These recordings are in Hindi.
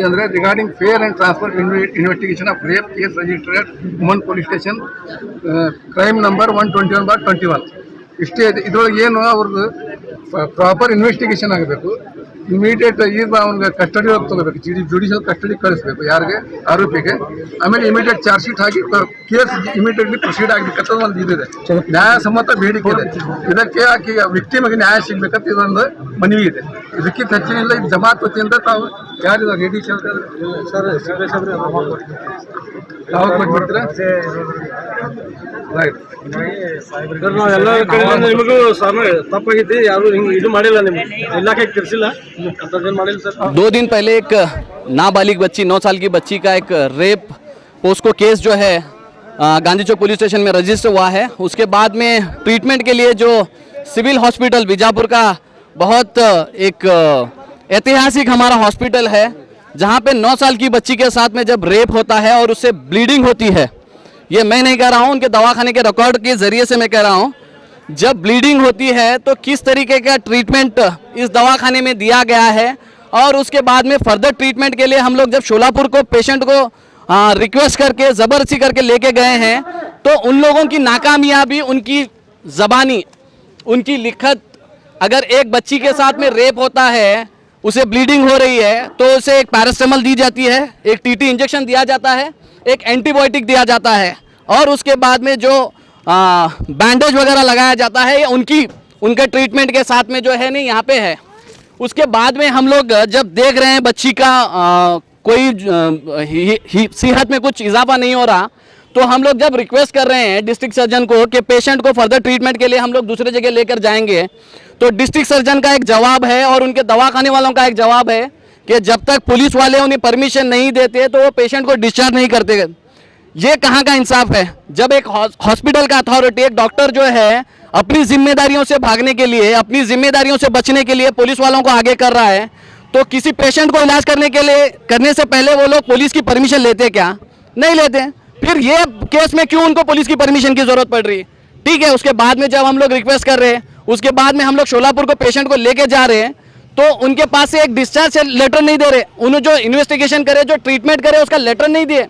ಅಂದರೆ regarding fair and transfer investigation of rape case registered woman police station crime number 121/21 ಇಷ್ಟೇ ಇದೆ. ಇದರೊಳಗೆ ಏನು ಅವ್ರದ್ದು ಪ್ರಾಪರ್ ಇನ್ವೆಸ್ಟಿಗೇಷನ್ ಆಗಬೇಕು. ಇಮಿಡಿಯೇಟ್ ಈಗ ಅವ್ನಿಗೆ ಕಸ್ಟಡಿ ತಗೋಬೇಕು, ಜುಡಿಷಿಯಲ್ ಕಸ್ಟಡಿ ಕಳಿಸ್ಬೇಕು ಯಾರಿಗೆ, ಆರೋಪಿಗೆ. ಆಮೇಲೆ ಇಮಿಡಿಯೇಟ್ ಚಾರ್ಜ್ ಶೀಟ್ ಹಾಕಿ ಕೇಸ್ ಇಮಿಡಿಯೇಟ್ಲಿ ಪ್ರೊಸೀಡ್ ಆಗಬೇಕಂತ ಒಂದು ಇದಿದೆ, ನ್ಯಾಯಸಮ್ಮತ ಬೇಡಿಕೆ ಇದೆ. ಇದಕ್ಕೆ ಆಕೆ ವಿಕ್ಟಿಮ್ಗೆ ನ್ಯಾಯ ಸಿಗ್ಬೇಕಂತ ಇದೊಂದು ಮನವಿ ಇದೆ. ಇದಕ್ಕಿಂತ ಹೆಚ್ಚಿನಿಲ್ಲ. ಇದು ಜಮಾತ್ ವತಿಯಿಂದ ತಾವು ಯಾರು ರೆಡಿ ಸರ್ ಯಾವಾಗ ಕೊಟ್ಬಿಡ್ತೀರಾ? ರೈಟ್. ನಾವೆಲ್ಲ ಕಡೆ ನಿಮಗೂ ತಪ್ಪಾಗೈತಿ, ಯಾರು ಇದು ಮಾಡಿಲ್ಲ, ನಿಮ್ಮ ಇಲಾಖೆಗೆ ತಿಳಿಸಿಲ್ಲ, ಅಂತದೇನು ಮಾಡಿಲ್ಲ ಸರ್. 2 दिन पहले एक नाबालिग बच्ची 9 साल की बच्ची का एक रेप पोस्को केस जो है गांधी चौक पुलिस स्टेशन में रजिस्टर हुआ है। उसके बाद में ट्रीटमेंट के लिए जो सिविल हॉस्पिटल बीजापुर का बहुत एक ऐतिहासिक हमारा हॉस्पिटल है, जहां पे 9 साल की बच्ची के साथ में जब रेप होता है और उससे ब्लीडिंग होती है, ये मैं नहीं कह रहा हूं, उनके दवाखाने के रिकॉर्ड के जरिए से मैं कह रहा हूं, जब ब्लीडिंग होती है तो किस तरीके का ट्रीटमेंट इस दवाखाने में दिया गया है। और उसके बाद में फर्दर ट्रीटमेंट के लिए हम लोग जब शोलापुर को पेशेंट को रिक्वेस्ट करके ज़बरदस्ती करके लेके गए हैं, तो उन लोगों की नाकामयाबी, उनकी ज़बानी, उनकी लिखत, अगर एक बच्ची के साथ में रेप होता है, उसे ब्लीडिंग हो रही है, तो उसे एक पैरास्टामोल दी जाती है, एक टीटी इंजेक्शन दिया जाता है, एक एंटीबायोटिक दिया जाता है, और उसके बाद में जो बैंडेज वगैरह लगाया जाता है, ये उनके ट्रीटमेंट के साथ में जो है नहीं यहाँ पे है। उसके बाद में हम लोग जब देख रहे हैं बच्ची का कोई सेहत में कुछ इजाफा नहीं हो रहा, तो हम लोग जब रिक्वेस्ट कर रहे हैं डिस्ट्रिक्ट सर्जन को कि पेशेंट को फर्दर ट्रीटमेंट के लिए हम लोग दूसरे जगह लेकर जाएंगे, तो डिस्ट्रिक्ट सर्जन का एक जवाब है और उनके दवाखाने वालों का एक जवाब है कि जब तक पुलिस वाले उन्हें परमिशन नहीं देते तो वो पेशेंट को डिस्चार्ज नहीं करते। ये कहाँ का इंसाफ है? जब एक हॉस्पिटल का अथॉरिटी, एक डॉक्टर जो है अपनी जिम्मेदारियों से भागने के लिए, अपनी जिम्मेदारियों से बचने के लिए पुलिस वालों को आगे कर रहा है, तो किसी पेशेंट को इलाज करने से पहले वो लोग पुलिस की परमिशन लेते क्या? नहीं लेते। फिर ये केस में क्यों उनको पुलिस की परमिशन की जरूरत पड़ रही है? ठीक है, उसके बाद में जब हम लोग रिक्वेस्ट कर रहे हैं, उसके बाद में हम लोग शोलापुर को पेशेंट को लेके जा रहे हैं, तो उनके पास से एक डिस्चार्ज लेटर नहीं दे रहे, उन्हें जो इन्वेस्टिगेशन करे, जो ट्रीटमेंट करे, उसका लेटर नहीं दिए।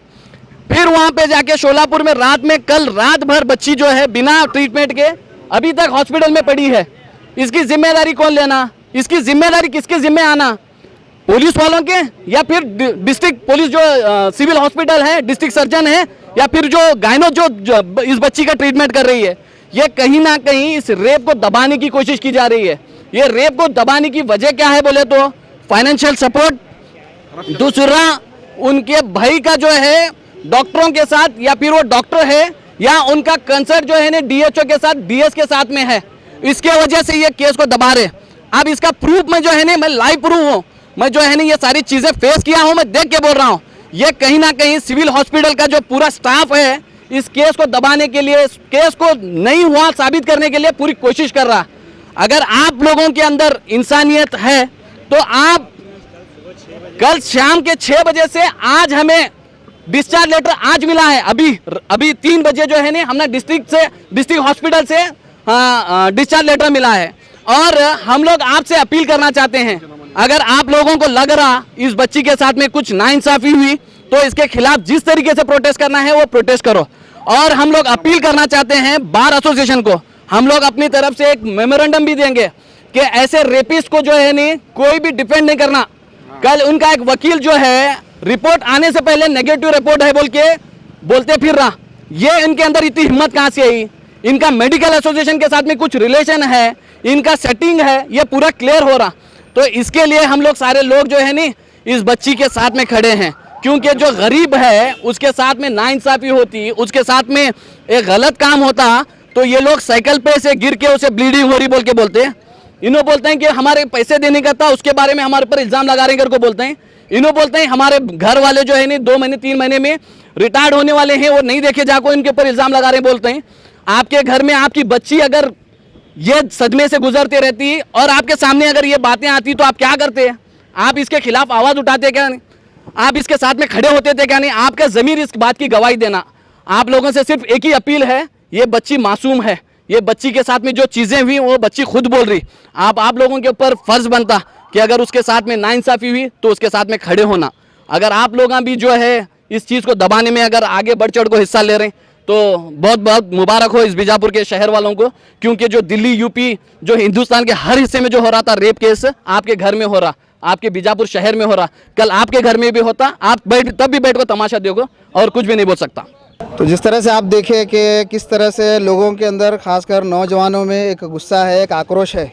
फिर वहाँ पे जाके शोलापुर में कल रात भर बच्ची जो है बिना ट्रीटमेंट के अभी तक हॉस्पिटल में पड़ी है। इसकी जिम्मेदारी कौन लेना? इसकी जिम्मेदारी किसके जिम्मे आना? पुलिस वालों के, या फिर डिस्ट्रिक्ट पुलिस जो सिविल हॉस्पिटल है, डिस्ट्रिक्ट सर्जन है, या फिर जो गायनो जो इस बच्ची का ट्रीटमेंट कर रही है? ये कहीं ना कहीं इस रेप को दबाने की कोशिश की जा रही है। ये रेप को दबाने की वजह क्या है बोले तो फाइनेंशियल सपोर्ट, दूसरा उनके भाई का जो है डॉक्टरों के साथ, या फिर वो डॉक्टर है या उनका कंसर्ट जो है ना डीएचओ के साथ, डीएस के साथ में है, इसके वजह से ये केस को दबा रहे। अब इसका प्रूफ मैं जो है ना, मैं लाइव प्रूफ हूँ, मैं जो है ना ये सारी चीज़ें फेस किया हूँ, मैं देख के बोल रहा हूँ। ये कहीं ना कहीं सिविल हॉस्पिटल का जो पूरा स्टाफ है इस केस को दबाने के लिए, इस केस को नहीं हुआ साबित करने के लिए पूरी कोशिश कर रहा। अगर आप लोगों के अंदर इंसानियत है तो आप कल शाम के 6 बजे से आज हमें डिस्चार्ज लेटर आज मिला है, अभी 3 बजे जो है ना हमने डिस्ट्रिक्ट हॉस्पिटल से डिस्चार्ज लेटर मिला है। और हम लोग आपसे अपील करना चाहते हैं, अगर आप लोगों को लग रहा इस बच्ची के साथ में कुछ नाइंसाफी हुई, तो इसके खिलाफ जिस तरीके से प्रोटेस्ट करना है वो प्रोटेस्ट करो। और हम लोग अपील करना चाहते हैं बार एसोसिएशन को, हम लोग अपनी तरफ से एक मेमोरेंडम भी देंगे कि ऐसे रेपिस्ट को जो है नहीं कोई भी डिफेंड नहीं करना। कल उनका एक वकील जो है रिपोर्ट आने से पहले नेगेटिव रिपोर्ट है बोल के बोलते फिर रहा। ये इनके अंदर इतनी हिम्मत कहाँ से आई? इनका मेडिकल एसोसिएशन के साथ में कुछ रिलेशन है, इनका सेटिंग है, ये पूरा क्लियर हो रहा। तो इसके लिए हम लोग सारे लोग जो है नी इस बच्ची के साथ में खड़े हैं, क्योंकि जो गरीब है उसके साथ में नाइंसाफी होती, उसके साथ में एक गलत काम होता, तो ये लोग साइकिल पे से गिर के उसे ब्लीडिंग हो रही बोल के बोलते हैं। इन्हों बोलते हैं कि हमारे पैसे देने का था, उसके बारे में हमारे पर इल्ज़ाम लगा रहे को बोलते हैं। इन्हों बोलते हैं हमारे घर वाले जो है नहीं 2 महीने 3 महीने में रिटायर्ड होने वाले हैं, वो नहीं देखे जाको, इनके ऊपर इल्ज़ाम लगा रहे बोलते हैं। आपके घर में आपकी बच्ची अगर ये सदमे से गुजरती रहती और आपके सामने अगर ये बातें आती तो आप क्या करते हैं? आप इसके खिलाफ आवाज़ उठाते क्या नहीं? आप इसके साथ में खड़े होते थे क्या नहीं? आपका ज़मीर इस बात की गवाही देना। आप लोगों से सिर्फ एक ही अपील है, ये बच्ची मासूम है, ये बच्ची के साथ में जो चीज़ें हुई वो बच्ची खुद बोल रही। आप लोगों के ऊपर फ़र्ज़ बनता कि अगर उसके साथ में नाइंसाफ़ी हुई तो उसके साथ में खड़े होना। अगर आप लोग भी जो है इस चीज़ को दबाने में अगर आगे बढ़ चढ़ को हिस्सा ले रहे हैं तो बहुत बहुत मुबारक हो इस बीजापुर के शहर वालों को, क्योंकि जो दिल्ली यूपी जो हिंदुस्तान के हर हिस्से में जो हो रहा था रेप केस, आपके घर में हो रहा, आपके बीजापुर शहर में हो रहा, कल आपके घर में भी होता, आप तब भी बैठ को तमाशा देखो और कुछ भी नहीं बोल सकता। तो जिस तरह से आप देखें कि किस तरह से लोगों के अंदर खासकर नौजवानों में एक गुस्सा है, एक आक्रोश है।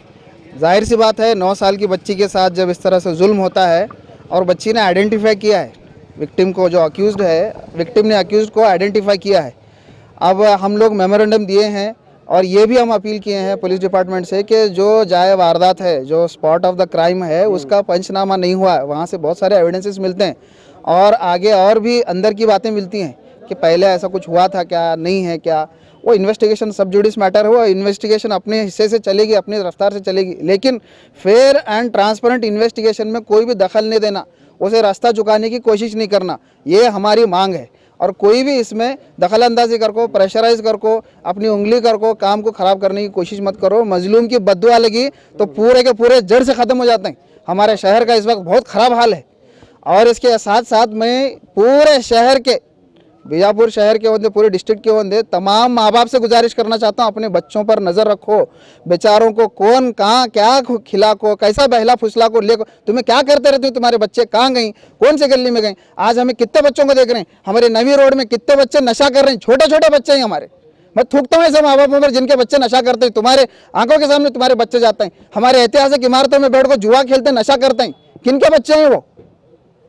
जाहिर सी बात है 9 साल की बच्ची के साथ जब इस तरह से जुल्म होता है और बच्ची ने आइडेंटिफाई किया है विक्टिम को, जो अक्यूज्ड है, विक्टिम ने अक्यूज्ड को आइडेंटिफाई किया है। अब हम लोग मेमोरेंडम दिए हैं और ये भी हम अपील किए हैं पुलिस डिपार्टमेंट से कि जो जाए वारदात है, जो स्पॉट ऑफ द क्राइम है, उसका पंचनामा नहीं हुआ है, वहाँ से बहुत सारे एविडेंसेस मिलते हैं और आगे और भी अंदर की बातें मिलती हैं कि पहले ऐसा कुछ हुआ था क्या, नहीं है क्या। वो इन्वेस्टिगेशन सब जुडिस मैटर है, वो इन्वेस्टिगेशन अपने हिस्से से चलेगी, अपनी रफ्तार से चलेगी, लेकिन फेयर एंड ट्रांसपेरेंट इन्वेस्टिगेशन में कोई भी दखल नहीं देना, उसे रास्ता चुकाने की कोशिश नहीं करना, ये हमारी मांग है। और कोई भी इसमें दखल अंदाजी कर को, प्रेशराइज कर को, अपनी उंगली कर को काम को ख़राब करने की कोशिश मत करो। मजलूम की बद्दुआ लगी तो पूरे के पूरे जड़ से ख़त्म हो जाते हैं। हमारे शहर का इस वक्त बहुत ख़राब हाल है और इसके साथ साथ मैं पूरे शहर के, बीजापुर शहर के होंगे, पूरे डिस्ट्रिक्ट के होंगे, तमाम माँ बाप से गुजारिश करना चाहता हूँ, अपने बच्चों पर नज़र रखो। बेचारों को कौन कहाँ क्या खिला को, कैसा बहला फुसला को ले को, तुम्हें क्या करते रहते हो, तुम्हारे बच्चे कहाँ गई, कौन से गली में गए। आज हमें कितने बच्चों को देख रहे हैं, हमारे नवी रोड में कितने बच्चे नशा कर रहे हैं, छोटे छोटे बच्चे हैं हमारे। मैं थूकता हूँ ऐसे माँ बापों पर जिनके बच्चे नशा करते हैं, तुम्हारे आंखों के सामने तुम्हारे बच्चे जाते हैं, हमारे ऐतिहासिक इमारतों में बैठ को जुआ खेलते हैं, नशा करते हैं। किनके बच्चे हैं वो,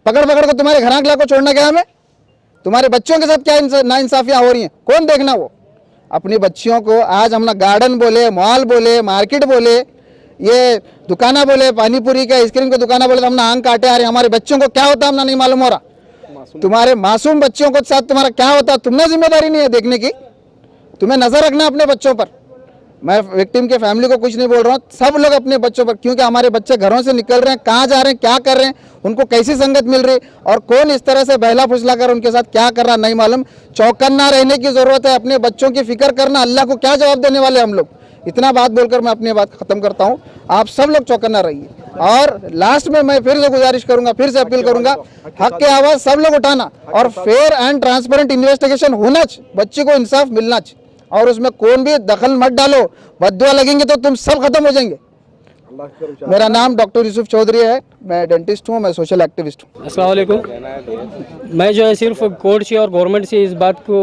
पकड़ पकड़ को तुम्हारे घर आंकला को छोड़ना क्या हमें। तुम्हारे बच्चों के साथ क्या नाइंसाफियाँ हो रही हैं, कौन देखना। वो अपनी बच्चियों को आज हम ना गार्डन बोले, मॉल बोले, मार्केट बोले, ये दुकाना बोले, पानीपुरी का आइसक्रीम का दुकाना बोले, तो हम ना आंख काटे आ रहे। हमारे बच्चों को क्या होता है हमने नहीं मालूम हो रहा। तुम्हारे मासूम बच्चों के साथ तुम्हारा क्या होता है, तुमने जिम्मेदारी नहीं है देखने की। तुम्हें नजर रखना अपने बच्चों पर। मैं विक्टिम के फैमिली को कुछ नहीं बोल रहा हूँ, सब लोग अपने बच्चों पर, क्योंकि हमारे बच्चे घरों से निकल रहे हैं, कहाँ जा रहे हैं, क्या कर रहे हैं, उनको कैसी संगत मिल रही और कौन इस तरह से बहला फुसला कर उनके साथ क्या कर रहा नहीं मालूम। चौकन्ना रहने की जरूरत है, अपने बच्चों की फिक्र करना। अल्लाह को क्या जवाब देने वाले हम लोग। इतना बात बोलकर मैं अपनी बात खत्म करता हूँ। आप सब लोग चौकन्ना रहिए और लास्ट में मैं फिर से गुजारिश करूंगा, फिर से अपील करूंगा, हक की आवाज़ सब लोग उठाना और फेयर एंड ट्रांसपेरेंट इन्वेस्टिगेशन होना चाहिए, बच्चे को इंसाफ मिलना चाहिए और उसमें कौन भी दखल मत डालो। बद्दुआ लगेंगे तो तुम सब खत्म हो जाएंगे। मेरा नाम डॉक्टर यूसुफ चौधरी है, मैं डेंटिस्ट हूँ, मैं सोशल एक्टिविस्ट हूँ। अस्सलाम वालेकुम। मैं जो है सिर्फ कोर्ट से और गवर्नमेंट से इस बात को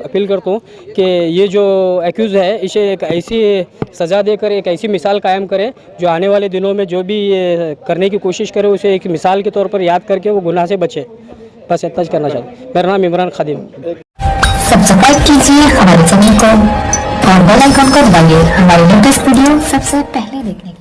अपील करता हूँ कि ये जो एक्यूज़ है इसे एक ऐसी सज़ा देकर एक ऐसी मिसाल कायम करें जो आने वाले दिनों में जो भी ये करने की कोशिश करे उसे एक मिसाल के तौर पर याद करके वो गुनाह से बचे। बस इतना करना चाहता हूँ। मेरा नाम इमरान खादिम। सब्सक्राइब कीजिए हमारे चैनल को और बेल आइकन को दबाइए हमारे लेटेस्ट वीडियो सबसे पहले देखने के लिए।